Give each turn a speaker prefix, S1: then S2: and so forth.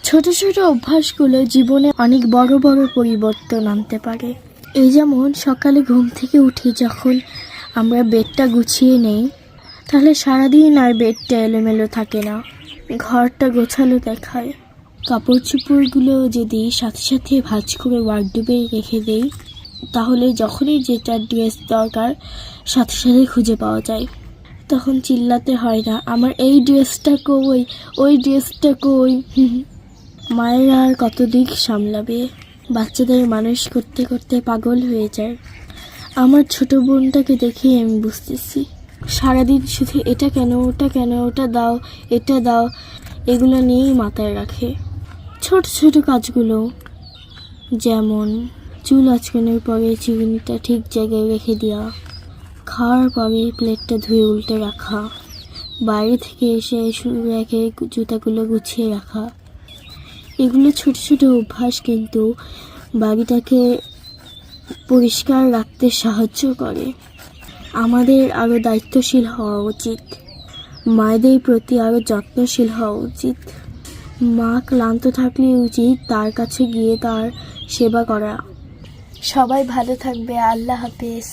S1: ছোট ছোট অভ্যাসগুলো জীবনে অনেক বড় বড় পরিবর্তন আনতে পারে। এই যেমন সকালে ঘুম থেকে উঠে যখন আমরা বেডটা গুছিয়ে নেই, তাহলে সারাদিন আর বেডটা এলোমেলো থাকে না, ঘরটা গোছালো দেখায়। কাপড় চোপড়গুলো যদি সাথে সাথে ভাঁজ করে ওয়ার্ডরোবে রেখে দেই, তাহলে যখনই যেটা ড্রেস দরকার সাথে সাথে খুঁজে পাওয়া যায়। তখন চিল্লাতে হয় না, আমার এই ড্রেসটা কই, ওই ড্রেসটা কই। মায়েরা আর কত দিক সামলাবে, বাচ্চাদের মানুষ করতে করতে পাগল হয়ে যায়। আমার ছোট বোনটাকে দেখেই আমি বুঝতেছি, সারাদিন শুধু এটা কেন, ওটা কেন, ওটা দাও, এটা দাও, এগুলো নিয়েই মাথায় রাখে। ছোট ছোট কাজগুলো, যেমন চুল আঁচড়ানোর পরে চিরুনিটা ঠিক জায়গায় রেখে দেওয়া, খাওয়ার পরে প্লেটটা ধুয়ে উল্টে রাখা, বাইরে থেকে এসে শুরু রেখে জুতাগুলো গুছিয়ে রাখা, এগুলো ছোট ছোট অভ্যাস কিন্তু বাড়িটাকে পরিষ্কার রাখতে সাহায্য করে। আমাদের আরও দায়িত্বশীল হওয়া উচিত, মায়েদের প্রতি আরও যত্নশীল হওয়া উচিত। মা ক্লান্ত থাকলে উচিত তার কাছে গিয়ে তার সেবা করা। সবাই ভালো থাকবে, আল্লাহ হাফেজ।